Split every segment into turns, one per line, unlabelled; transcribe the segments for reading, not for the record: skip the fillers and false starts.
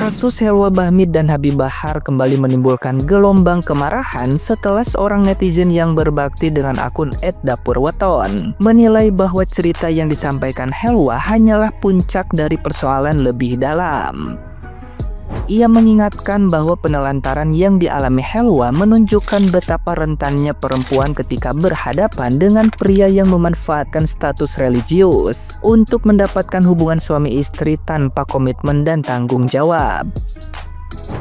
Kasus Helwa Bahmid dan Habib Bahar kembali menimbulkan gelombang kemarahan setelah seorang netizen yang berbakti dengan akun @dapurweton menilai bahwa cerita yang disampaikan Helwa hanyalah puncak dari persoalan lebih dalam. Ia mengingatkan bahwa penelantaran yang dialami Helwa menunjukkan betapa rentannya perempuan ketika berhadapan dengan pria yang memanfaatkan status religius untuk mendapatkan hubungan suami istri tanpa komitmen dan tanggung jawab.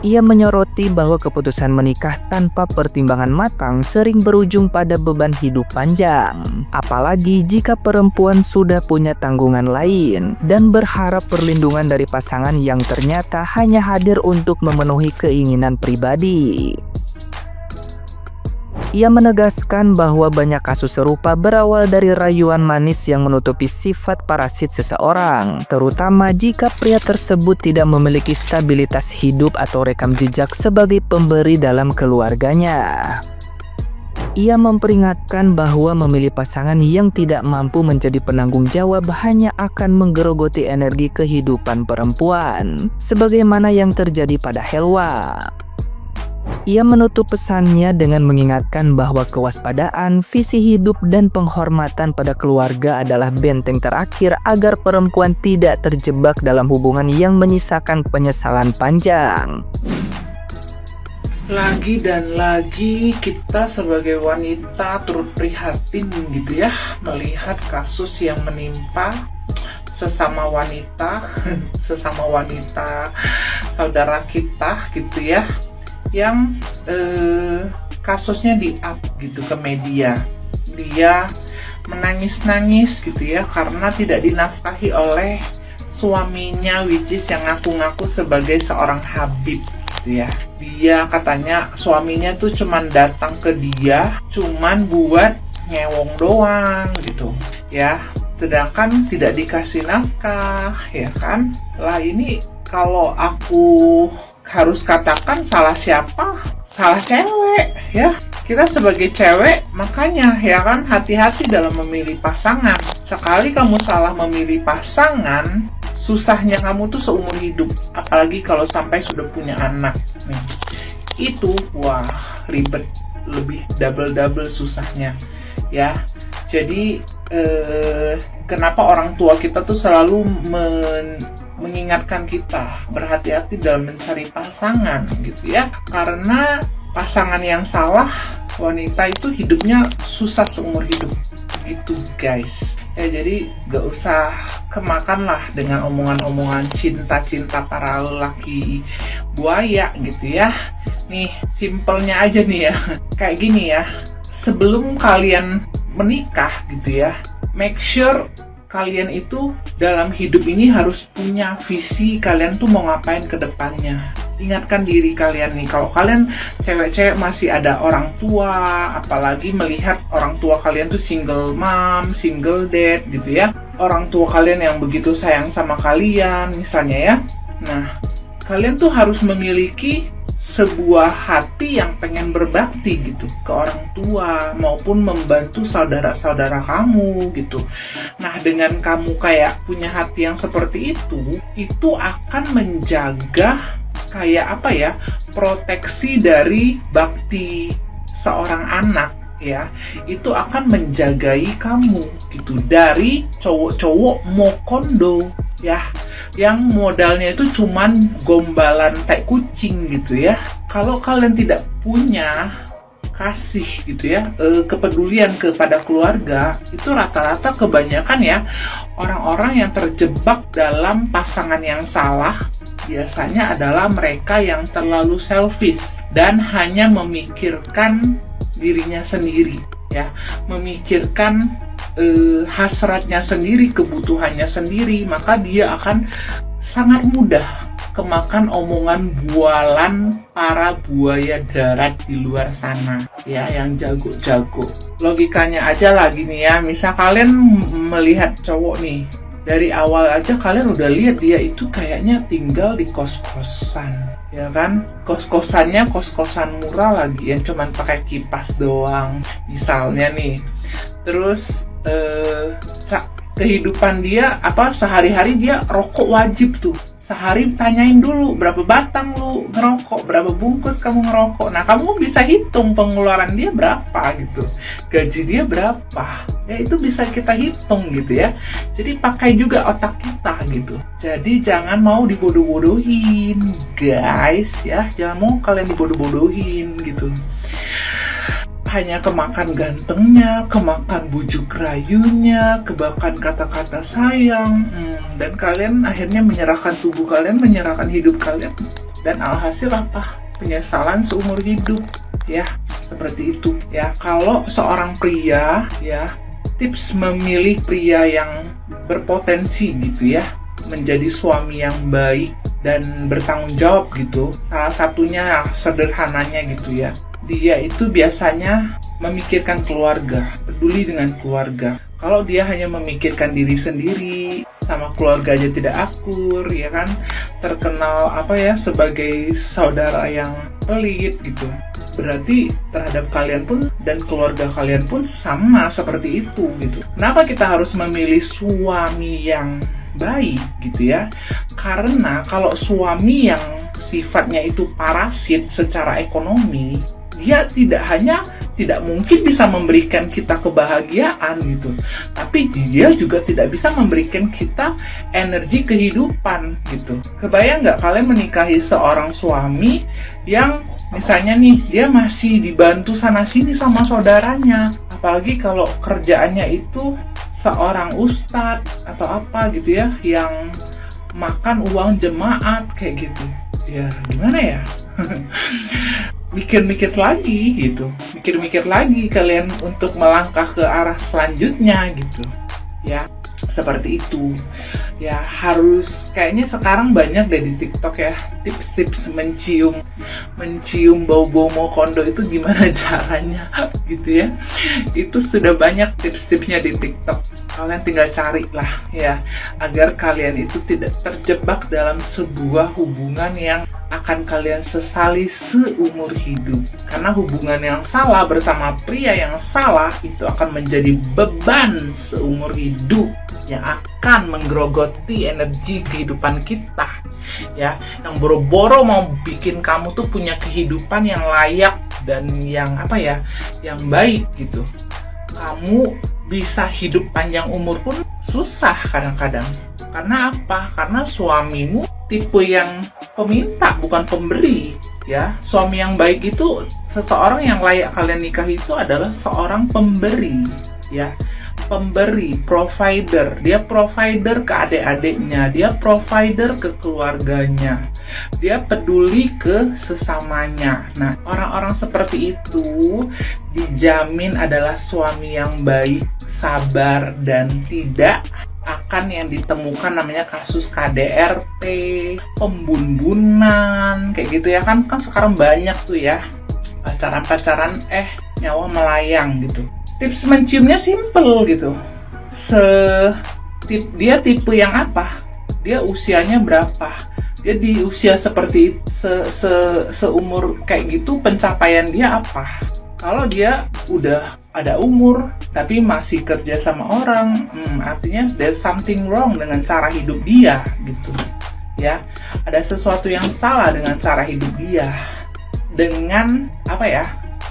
Ia menyoroti bahwa keputusan menikah tanpa pertimbangan matang sering berujung pada beban hidup panjang, apalagi jika perempuan sudah punya tanggungan lain dan berharap perlindungan dari pasangan yang ternyata hanya hadir untuk memenuhi keinginan pribadi. Ia menegaskan bahwa banyak kasus serupa berawal dari rayuan manis yang menutupi sifat parasit seseorang, terutama jika pria tersebut tidak memiliki stabilitas hidup atau rekam jejak sebagai pemberi dalam keluarganya. Ia memperingatkan bahwa memilih pasangan yang tidak mampu menjadi penanggung jawab hanya akan menggerogoti energi kehidupan perempuan, sebagaimana yang terjadi pada Helwa. Ia menutup pesannya dengan mengingatkan bahwa kewaspadaan, visi hidup, dan penghormatan pada keluarga adalah benteng terakhir agar perempuan tidak terjebak dalam hubungan yang menyisakan penyesalan panjang.
Lagi dan lagi kita sebagai wanita turut prihatin gitu ya, melihat kasus yang menimpa sesama wanita saudara kita gitu ya, yang kasusnya di-up gitu ke media. Dia menangis-nangis gitu ya karena tidak dinafkahi oleh suaminya, which is yang ngaku-ngaku sebagai seorang Habib gitu ya. Dia katanya suaminya tuh cuman datang ke dia cuman buat nyewong doang gitu ya, sedangkan tidak dikasih nafkah ya kan. Lah ini kalau aku harus katakan salah siapa? Salah cewek ya. Kita sebagai cewek makanya ya kan hati-hati dalam memilih pasangan. Sekali kamu salah memilih pasangan, susahnya kamu tuh seumur hidup. Apalagi kalau sampai sudah punya anak nih. Itu wah ribet, lebih double susahnya ya. Jadi kenapa orang tua kita tuh selalu mengingatkan kita berhati-hati dalam mencari pasangan gitu ya, karena pasangan yang salah wanita itu hidupnya susah seumur hidup itu guys ya. Jadi gak usah kemakan lah dengan omongan-omongan cinta para lelaki buaya gitu ya. Nih simpelnya aja nih ya, kayak gini ya, sebelum kalian menikah gitu ya, make sure kalian itu dalam hidup ini harus punya visi kalian tuh mau ngapain ke depannya. Ingatkan diri kalian nih, kalau kalian cewek-cewek masih ada orang tua, apalagi melihat orang tua kalian tuh single mom, single dad gitu ya, orang tua kalian yang begitu sayang sama kalian misalnya ya. Nah, kalian tuh harus memiliki sebuah hati yang pengen berbakti gitu ke orang tua maupun membantu saudara-saudara kamu gitu. Nah, dengan kamu kayak punya hati yang seperti itu akan menjaga kayak apa ya, proteksi dari bakti seorang anak ya. Itu akan menjagai kamu gitu dari cowok-cowok mokondo ya, yang modalnya itu cuman gombalan tai kucing gitu ya. Kalau kalian tidak punya kasih gitu ya, kepedulian kepada keluarga, itu rata-rata kebanyakan ya orang-orang yang terjebak dalam pasangan yang salah biasanya adalah mereka yang terlalu selfish dan hanya memikirkan dirinya sendiri ya, memikirkan hasratnya sendiri, kebutuhannya sendiri, maka dia akan sangat mudah kemakan omongan bualan para buaya darat di luar sana ya, yang jago-jago. Logikanya aja lagi nih ya, misal kalian melihat cowok nih, dari awal aja kalian udah lihat dia itu kayaknya tinggal di kos-kosan ya kan, kos-kosannya kos-kosan murah lagi yang cuman pakai kipas doang misalnya nih. Terus kehidupan dia sehari-hari dia rokok wajib tuh. Sehari tanyain dulu berapa batang lu ngerokok, berapa bungkus kamu ngerokok. Nah, kamu bisa hitung pengeluaran dia berapa gitu, gaji dia berapa, ya itu bisa kita hitung gitu ya. Jadi pakai juga otak kita gitu. Jadi jangan mau dibodoh-bodohin guys ya, jangan mau kalian dibodoh-bodohin gitu. Hanya kemakan gantengnya, kemakan bujuk rayunya, kemakan kata-kata sayang, dan kalian akhirnya menyerahkan tubuh kalian, menyerahkan hidup kalian, dan alhasil apa? Penyesalan seumur hidup, ya seperti itu. Ya kalau seorang pria, ya tips memilih pria yang berpotensi gitu ya, menjadi suami yang baik dan bertanggung jawab gitu. Salah satunya sederhananya gitu ya. Dia itu biasanya memikirkan keluarga, peduli dengan keluarga. Kalau dia hanya memikirkan diri sendiri, sama keluarga aja tidak akur, ya kan, terkenal sebagai saudara yang pelit gitu. Berarti terhadap kalian pun dan keluarga kalian pun sama seperti itu gitu. Kenapa kita harus memilih suami yang baik gitu ya? Karena kalau suami yang sifatnya itu parasit secara ekonomi, dia tidak mungkin bisa memberikan kita kebahagiaan gitu, tapi dia juga tidak bisa memberikan kita energi kehidupan gitu. Kebayang nggak kalian menikahi seorang suami yang misalnya nih dia masih dibantu sana sini sama saudaranya, apalagi kalau kerjaannya itu seorang ustadz atau apa gitu ya, yang makan uang jemaat kayak gitu. Ya gimana ya? Mikir-mikir lagi gitu, mikir-mikir lagi kalian untuk melangkah ke arah selanjutnya gitu ya, seperti itu ya. Harus kayaknya sekarang banyak deh di TikTok ya, tips-tips mencium bau-bau mokondo itu gimana caranya gitu ya. Itu sudah banyak tips-tipsnya di TikTok, kalian tinggal cari lah ya, agar kalian itu tidak terjebak dalam sebuah hubungan yang akan kalian sesali seumur hidup. Karena hubungan yang salah bersama pria yang salah itu akan menjadi beban seumur hidup yang akan menggerogoti energi kehidupan kita ya, yang boro-boro mau bikin kamu tuh punya kehidupan yang layak dan yang yang baik gitu. Kamu bisa hidup panjang umur pun susah kadang-kadang. Karena apa? Karena suamimu tipe yang peminta bukan pemberi ya. Suami yang baik itu seseorang yang layak kalian nikahi itu adalah seorang pemberi ya. Pemberi, provider. Dia provider ke adik-adiknya, dia provider ke keluarganya, dia peduli ke sesamanya. Nah, orang-orang seperti itu dijamin adalah suami yang baik, sabar, dan tidak akan yang ditemukan namanya kasus KDRT, pembunbunan, kayak gitu ya kan sekarang banyak tuh ya, pacaran-pacaran nyawa melayang gitu. Tips menciumnya simple gitu. Dia tipe yang apa? Dia usianya berapa? Dia di usia seperti seumur kayak gitu, pencapaian dia apa? Kalau dia udah ada umur tapi masih kerja sama orang, artinya there's something wrong dengan cara hidup dia gitu ya. Ada sesuatu yang salah dengan cara hidup dia. Dengan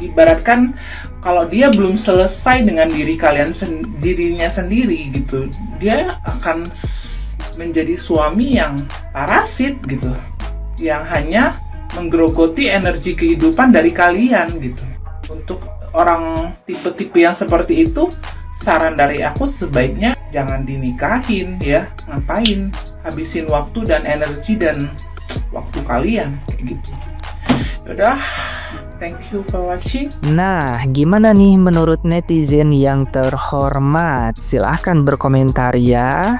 ibaratkan kalau dia belum selesai dengan dirinya sendiri gitu, dia akan menjadi suami yang parasit gitu, yang hanya menggerogoti energi kehidupan dari kalian gitu. Untuk orang tipe-tipe yang seperti itu, saran dari aku sebaiknya jangan dinikahin ya. Ngapain habisin waktu dan energi dan waktu kalian kayak gitu. Yaudah, thank you for watching.
Nah, gimana nih menurut netizen yang terhormat? Silahkan berkomentar ya.